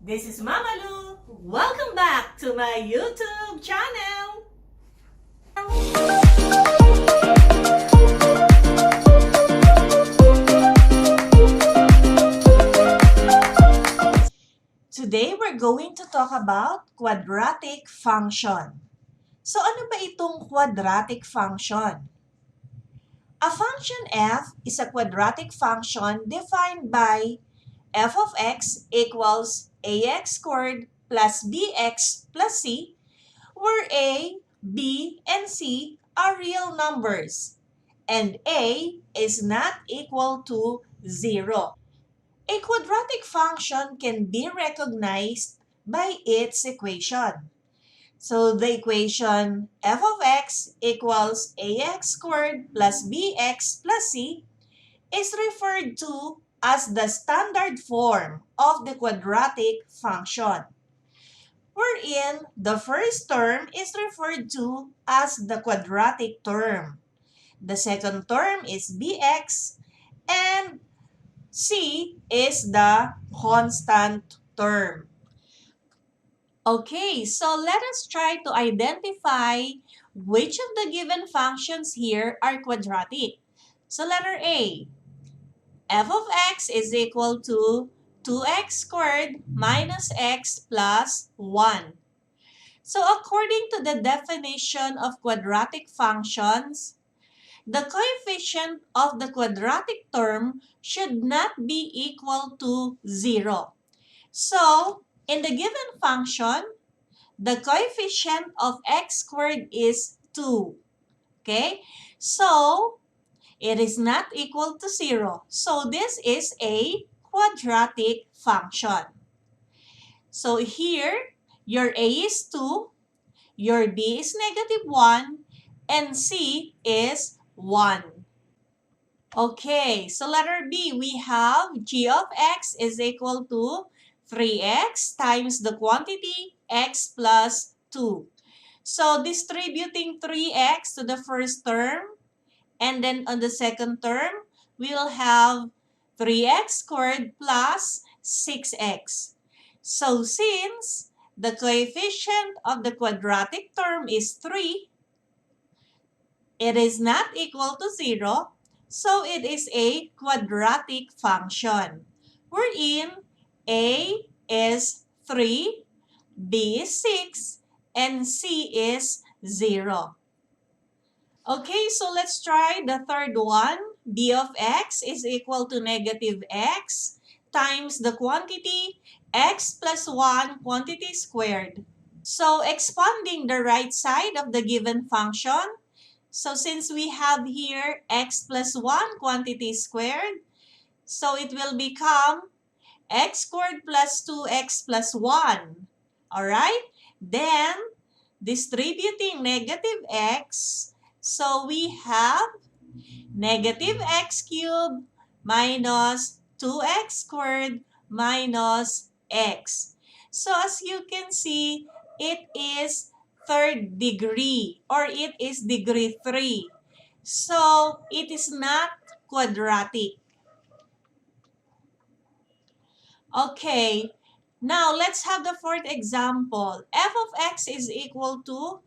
This is Mama Lu. Welcome back to my YouTube channel. Today we're going to talk about quadratic function. So ano ba itong quadratic function? A function f is a quadratic function defined by f of x equals ax squared plus bx plus c, where a, b, and c are real numbers, and a is not equal to 0. A quadratic function can be recognized by its equation. So the equation f of x equals ax squared plus bx plus c is referred to as the standard form of the quadratic function, wherein the first term is referred to as the quadratic term. The second term is bx, and c is the constant term. Okay, so let us try to identify which of the given functions here are quadratic. So letter A, f of x is equal to 2x squared minus x plus 1. So according to the definition of quadratic functions, the coefficient of the quadratic term should not be equal to 0. So, in the given function, the coefficient of x squared is 2. Okay? So, it is not equal to 0. So, this is a quadratic function. So, here, your a is 2, your b is -1, and c is 1. Okay, so letter B, we have g of x is equal to 3x times the quantity x plus 2. So distributing 3x to the first term, and then on the second term, we'll have 3x squared plus 6x. So since the coefficient of the quadratic term is 3, it is not equal to 0, so it is a quadratic function, wherein a is 3, b is 6, and c is 0. Okay, so let's try the third one. B of x is equal to -x times the quantity x plus 1 quantity squared. So expanding the right side of the given function, so since we have here x plus 1 quantity squared, so it will become x squared plus 2x plus 1. Alright? Then, distributing -x, so we have -x cubed minus 2x squared minus x. So as you can see, it is third degree, or it is degree 3. So it is not quadratic. Okay, now let's have the fourth example. F of x is equal to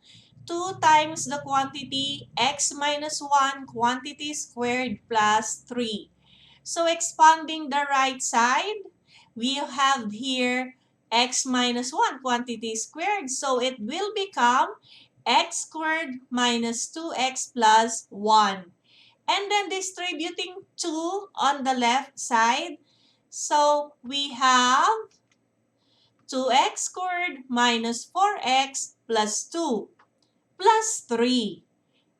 2 times the quantity x minus 1 quantity squared plus 3. So expanding the right side, we have here x minus 1 quantity squared. So it will become x squared minus 2x plus 1. And then distributing 2 on the left side, so we have 2x squared minus 4x plus 2 plus 3.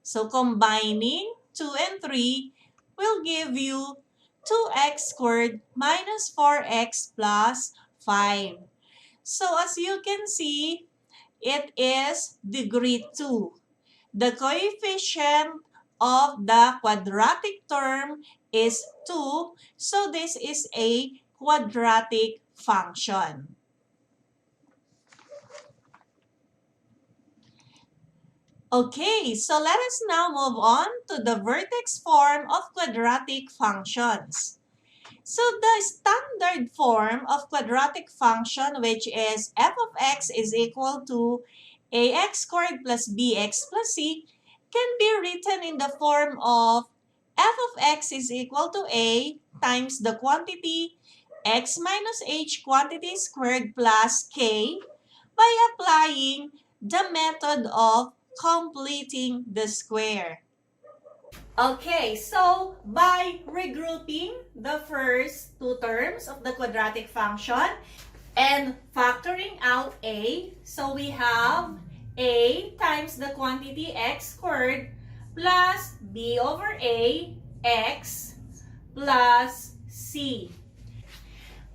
So combining 2 and 3 will give you 2x squared minus 4x plus 5. So as you can see, it is degree 2. The coefficient of the quadratic term is 2, so this is a quadratic function. Okay, so let us now move on to the vertex form of quadratic functions. So the standard form of quadratic function, which is f of x is equal to ax squared plus bx plus c, can be written in the form of f of x is equal to a times the quantity x minus h quantity squared plus k by applying the method of completing the square. Okay, so by regrouping the first two terms of the quadratic function and factoring out a, so we have a times the quantity x squared plus b over a x plus c.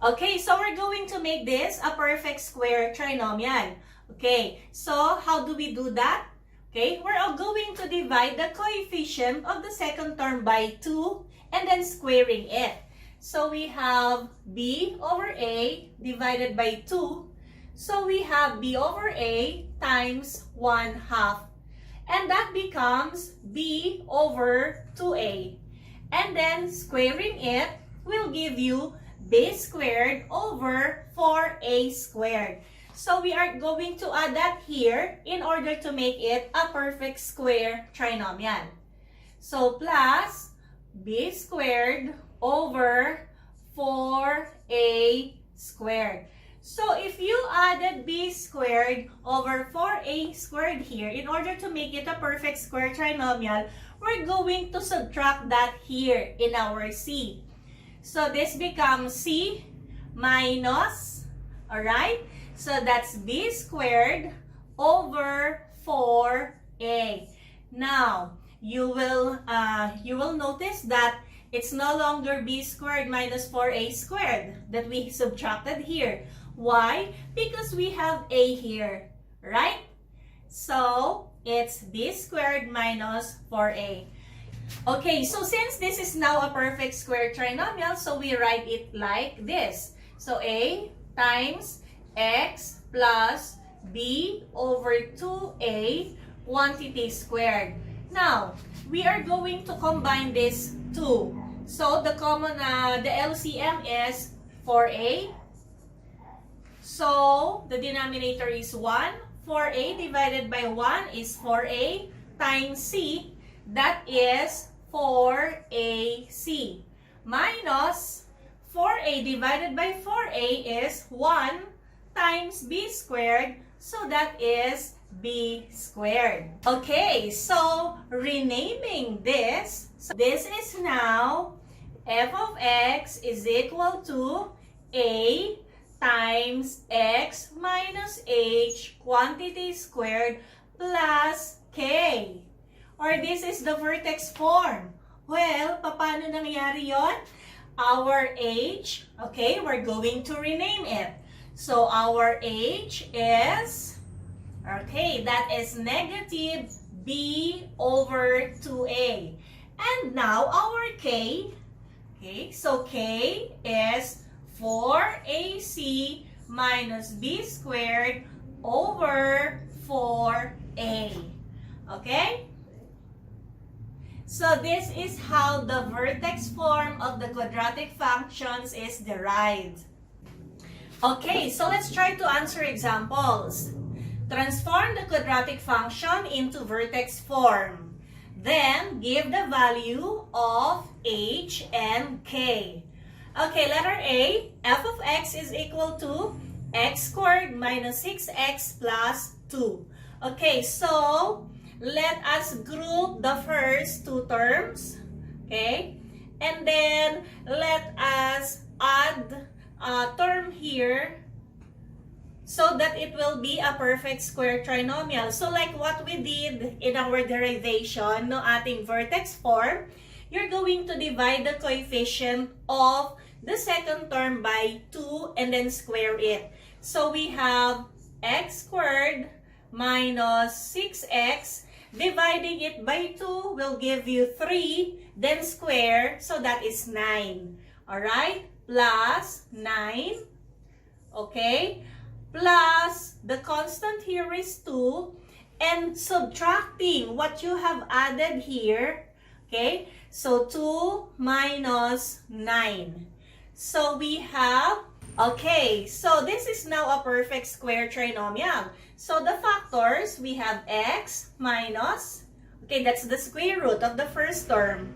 Okay, so we're going to make this a perfect square trinomial. Okay, so how do we do that? Okay, we're going to divide the coefficient of the second term by 2 and then squaring it. So we have b over a divided by 2. So we have b over a times 1/2. And that becomes b over 2a. And then squaring it will give you b squared over 4a squared. So we are going to add that here in order to make it a perfect square trinomial. So plus b squared over 4a squared. So if you added b squared over 4a squared here, in order to make it a perfect square trinomial, we're going to subtract that here in our c. So this becomes c minus, alright? So that's b squared over 4a. Now, you will notice that it's no longer b squared minus 4a squared that we subtracted here. Why? Because we have a here, right? So, it's b squared minus 4a. Okay, so since this is now a perfect square trinomial, so we write it like this. So, a times x plus b over 2a quantity squared. Now, we are going to combine these two. So, the LCM is 4a. So, the denominator is 1. 4a divided by 1 is 4a times c. That is 4ac. Minus 4a divided by 4a is 1 times b squared. So, that is b squared. Okay, so renaming this. So this is now f of x is equal to a times x minus h quantity squared plus k. Or this is the vertex form. Well, paano nangyari yon? Our h, okay, we're going to rename it. So our h is, okay, that is negative b over 2a. And now our k, okay, so k is 4ac minus b squared over 4a. Okay? So this is how the vertex form of the quadratic functions is derived. Okay, so let's try to answer examples. Transform the quadratic function into vertex form. Then, give the value of h and k. Okay, letter A, f of x is equal to x squared minus 6x plus 2. Okay, so let us group the first two terms. Okay, and then let us add a term here so that it will be a perfect square trinomial. So like what we did in our derivation no ating vertex form, you're going to divide the coefficient of the second term by 2 and then square it. So we have x squared minus 6x. Dividing it by 2 will give you 3, then square, so that is 9. Alright? Plus 9. Okay? Plus, the constant here is 2. And subtracting what you have added here. Okay? So 2 minus 9. So we have, okay, so this is now a perfect square trinomial. So the factors, we have x minus, okay, that's the square root of the first term.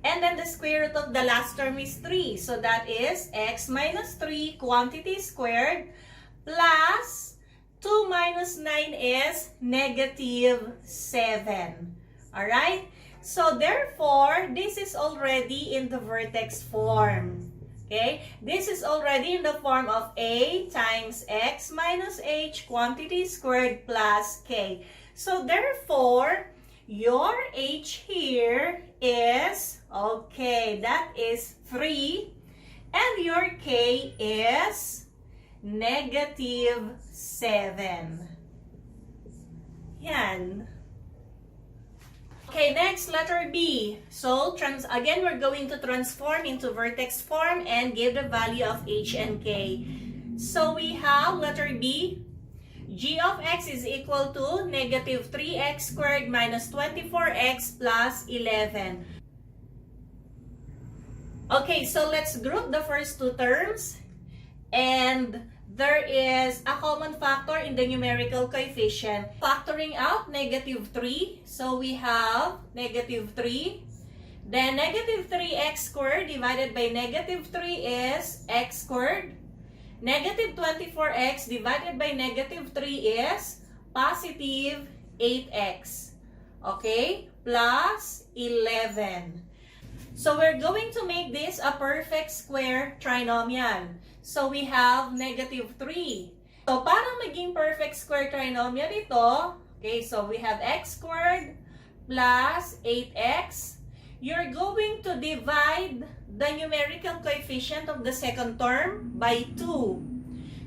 And then the square root of the last term is 3. So that is x minus 3 quantity squared plus 2 minus 9 is negative 7. Alright? So therefore, this is already in the vertex form. Okay? This is already in the form of a times x minus h quantity squared plus k. So therefore, your h here is, okay, that is 3. And your k is negative 7. Yan. Okay, next, letter B. So, again, we're going to transform into vertex form and give the value of h and k. So, we have letter B. G of x is equal to negative 3x squared minus 24x plus 11. Okay, so let's group the first two terms. And there is a common factor in the numerical coefficient. Factoring out negative 3. So we have negative 3. Then negative 3x squared divided by negative 3 is x squared. Negative 24x divided by negative 3 is positive 8x. Okay? Plus 11. So we're going to make this a perfect square trinomial. So we have negative 3. So para maging perfect square trinomial ito, okay, so we have x squared plus 8x. You're going to divide the numerical coefficient of the second term by 2.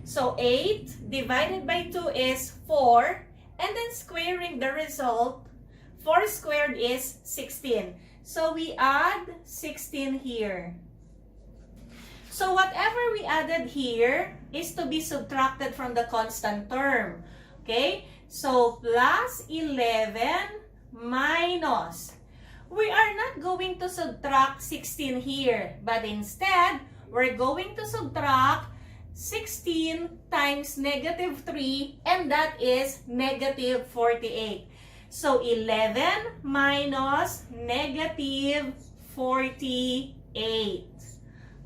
So 8 divided by 2 is 4. And then squaring the result, 4 squared is 16. So we add 16 here. So whatever we added here is to be subtracted from the constant term. Okay? So plus 11 minus. We are not going to subtract 16 here, but instead, we're going to subtract 16 times negative 3, and that is negative 48. So 11 minus negative 48.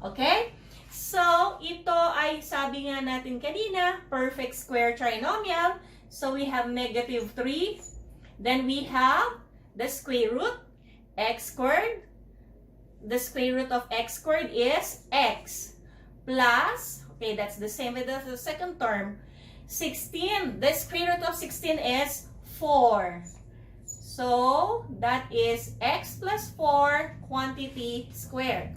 Okay? So, ito ay sabi nga natin kanina, perfect square trinomial. So, we have negative 3. Then, we have the square root, x squared. The square root of x squared is x. Plus, okay, that's the same with the second term, 16. The square root of 16 is 4. So, that is x plus 4 quantity squared.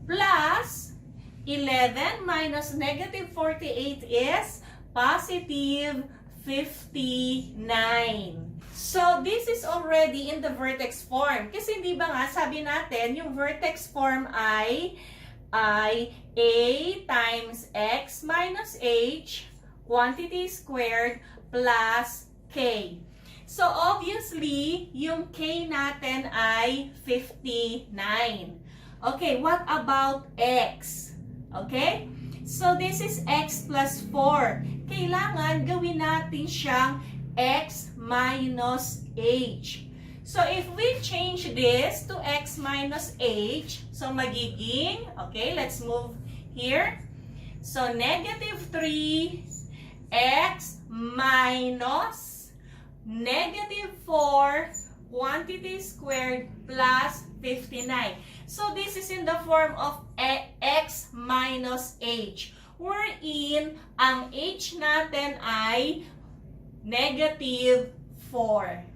Plus, 11 minus negative 48 is positive 59. So, this is already in the vertex form. Kasi hindi ba nga, sabi natin, yung vertex form ay a times x minus h quantity squared plus k. So, obviously, yung k natin ay 59. Okay, what about x? Okay? So, this is x plus 4. Kailangan gawin natin siyang x minus h. So, if we change this to x minus h, so magiging, okay, let's move here. So, negative 3 x minus negative 4 quantity squared plus 59. So, this is in the form of x minus h. Wherein, ang h natin ay negative 4.